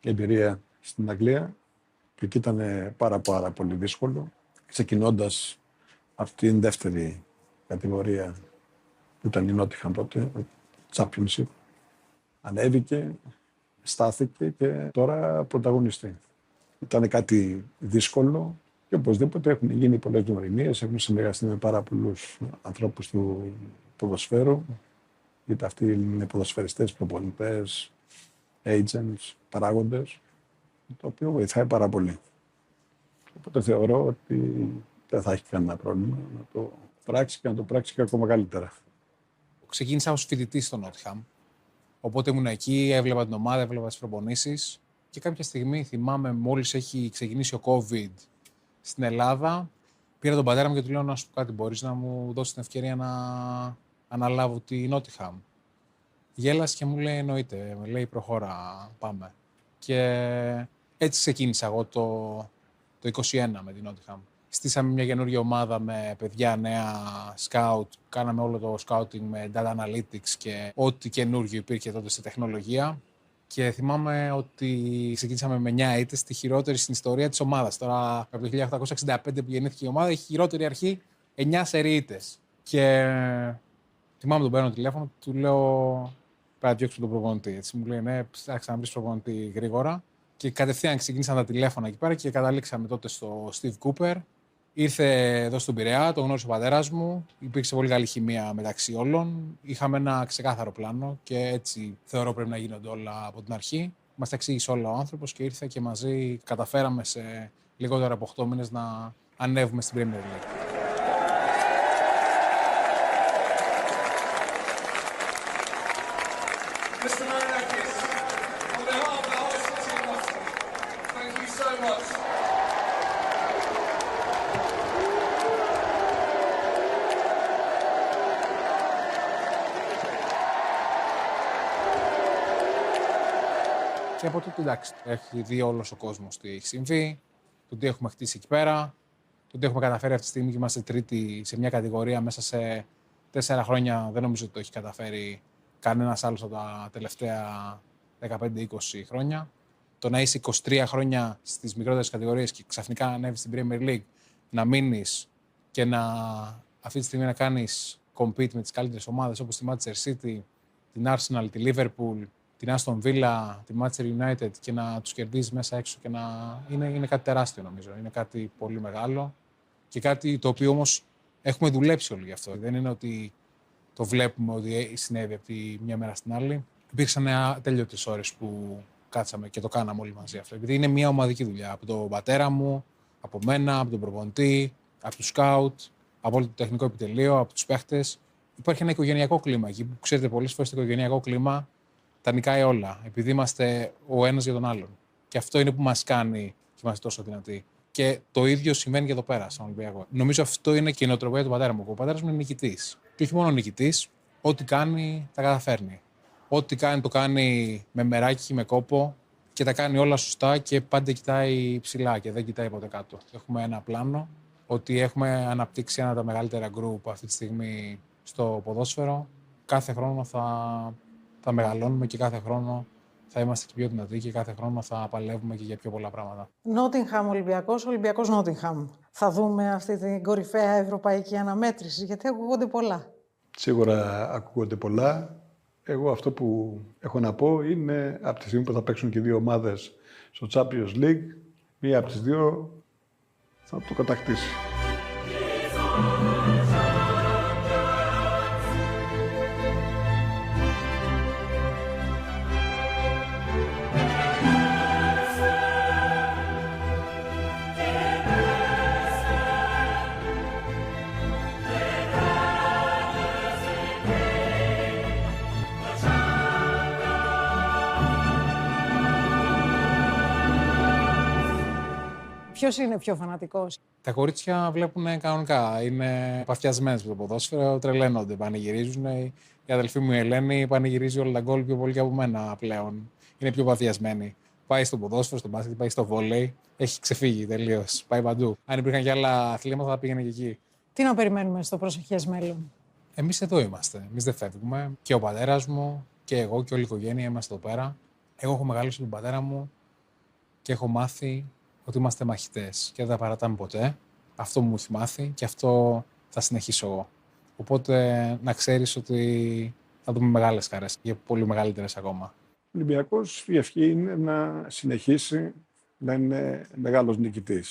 εμπειρία στην Αγγλία και εκεί ήταν πάρα πολύ δύσκολο. Ξεκινώντας αυτή την δεύτερη κατηγορία που ήταν η Νότιχαμ τότε, Championship, ανέβηκε, στάθηκε και τώρα πρωταγωνιστεί. Ήταν κάτι δύσκολο και οπωσδήποτε έχουν γίνει πολλές γνωριμίες, έχουν συνεργαστεί με πάρα πολλούς ανθρώπους του ποδοσφαίρου, είτε αυτοί είναι ποδοσφαιριστές, προπονητές, agents, παράγοντες, το οποίο βοηθάει πάρα πολύ. Οπότε θεωρώ ότι δεν θα έχει κανένα πρόβλημα να το πράξει και να το πράξει και ακόμα καλύτερα. Ξεκίνησα ως φοιτητής στο Νότιχαμ. Οπότε ήμουν εκεί, έβλεπα την ομάδα, έβλεπα τις προπονήσεις και κάποια στιγμή θυμάμαι μόλις έχει ξεκινήσει ο COVID στην Ελλάδα, πήρα τον πατέρα μου και του λέω να σου πω κάτι, μπορείς να μου δώσεις την ευκαιρία να αναλάβω τη Νότιχαμ. Γέλασε και μου λέει εννοείται, με λέει προχώρα, πάμε. Και έτσι ξεκίνησα εγώ το 21 με την Νότιχαμ. Στήσαμε μια καινούργια ομάδα με παιδιά νέα scout. Κάναμε όλο το scouting με data analytics και ό,τι καινούργιο υπήρχε τότε σε τεχνολογία. Και θυμάμαι ότι ξεκίνησαμε με 9 ήττες, τη χειρότερη στην ιστορία της ομάδας. Τώρα, από το 1865 που γεννήθηκε η ομάδα, έχει χειρότερη αρχή 9 σερί ήττες. Και θυμάμαι τον παίρνω τηλέφωνο, του λέω πρέπει να διώξουμε τον προπονητή. Έτσι μου λέει ναι, ψάξα να βρεις προπονητή γρήγορα. Και κατευθείαν ξεκίνησαν τα τηλέφωνα εκεί πέρα και καταλήξαμε τότε στο Steve Cooper. Ήρθε εδώ στον Πειραιά, τον γνώρισε ο πατέρας μου. Υπήρξε πολύ καλή χημεία μεταξύ όλων. Είχαμε ένα ξεκάθαρο πλάνο και έτσι θεωρώ πρέπει να γίνονται όλα από την αρχή. Μας τα εξήγησε όλα ο άνθρωπος και ήρθε και μαζί καταφέραμε σε λιγότερο από 8 μήνες να ανέβουμε στην Premier League. Και από τότε εντάξει, έχει δει όλος ο κόσμος τι έχει συμβεί, το τι έχουμε χτίσει εκεί πέρα, το τι έχουμε καταφέρει αυτή τη στιγμή και είμαστε τρίτη σε μια κατηγορία μέσα σε 4 χρόνια. Δεν νομίζω ότι το έχει καταφέρει κανένας άλλος από τα τελευταία 15-20 χρόνια. Το να είσαι 23 χρόνια στις μικρότερες κατηγορίες και ξαφνικά ανέβεις στην Premier League, να μείνεις και αυτή τη στιγμή να κάνεις compete με τις καλύτερες ομάδες όπως τη Manchester City, την Arsenal, τη Liverpool, την Aston Villa, τη Manchester United και να τους κερδίζεις μέσα έξω και είναι κάτι τεράστιο νομίζω. Είναι κάτι πολύ μεγάλο και κάτι το οποίο όμως έχουμε δουλέψει όλοι γι' αυτό. Δεν είναι ότι το βλέπουμε ότι συνέβη από τη μια μέρα στην άλλη. Υπήρξαν ατέλειωτες ώρες που κάτσαμε και το κάναμε όλοι μαζί αυτό. Επειδή είναι μια ομαδική δουλειά από τον πατέρα μου, από μένα, από τον προπονητή, από τους σκάουτ, από όλο το τεχνικό επιτελείο, από τους παίχτες. Υπάρχει ένα οικογενειακό κλίμα εκεί που ξέρετε πολλές φορές το οικογενειακό κλίμα τα νικάει όλα, επειδή είμαστε ο ένας για τον άλλον. Και αυτό είναι που μας κάνει και είμαστε τόσο δυνατοί. Και το ίδιο σημαίνει και εδώ πέρα, στον Ολυμπιακό. Νομίζω αυτό είναι και η νοοτροπία του πατέρα μου. Ο πατέρας μου είναι νικητής. Και όχι μόνο νικητής, ό,τι κάνει τα καταφέρνει. Ό,τι κάνει το κάνει με μεράκι, με κόπο και τα κάνει όλα σωστά και πάντα κοιτάει ψηλά και δεν κοιτάει ποτέ κάτω. Έχουμε ένα πλάνο ότι έχουμε αναπτύξει ένα από τα μεγαλύτερα γκρουπ αυτή τη στιγμή στο ποδόσφαιρο. Κάθε χρόνο θα μεγαλώνουμε και κάθε χρόνο θα είμαστε και πιο δυνατοί και κάθε χρόνο θα παλεύουμε και για πιο πολλά πράγματα. Νότιγχαμ Ολυμπιακός, Ολυμπιακός Νότιγχαμ. Θα δούμε αυτή την κορυφαία ευρωπαϊκή αναμέτρηση, γιατί ακούγονται πολλά. Σίγουρα ακούγονται πολλά. Εγώ αυτό που έχω να πω είναι από τη στιγμή που θα παίξουν και δύο ομάδες στο Champions League, μία από τις δύο θα το κατακτήσει. Ποιος είναι πιο φανατικός? Τα κορίτσια βλέπουν κανονικά. Είναι παθιασμένες με το ποδόσφαιρο, τρελαίνονται, πανηγυρίζουν. Η αδελφή μου η Ελένη πανηγυρίζει όλα τα γκολ πιο πολύ και από μένα πλέον. Είναι πιο παθιασμένη. Πάει στο ποδόσφαιρο, στο μπάσκετ, πάει στο βόλεϊ. Έχει ξεφύγει τελείως. Πάει παντού. Αν υπήρχαν και άλλα αθλήματα, θα πήγαινε και εκεί. Τι να περιμένουμε στο προσεχές μέλλον? Εμείς εδώ είμαστε. Εμείς δεν φεύγουμε. Και ο πατέρας μου και εγώ και όλη η οικογένεια είμαστε εδώ πέρα. Εγώ έχω μεγαλώσει τον πατέρα μου και έχω μάθει ότι είμαστε μαχητές και δεν τα παρατάμε ποτέ. Αυτό μου έχει μάθει και αυτό θα συνεχίσω εγώ. Οπότε να ξέρεις ότι θα δούμε μεγάλες χαρές και πολύ μεγαλύτερες ακόμα. Ο Ολυμπιακός, η ευχή είναι να συνεχίσει να είναι μεγάλος νικητής.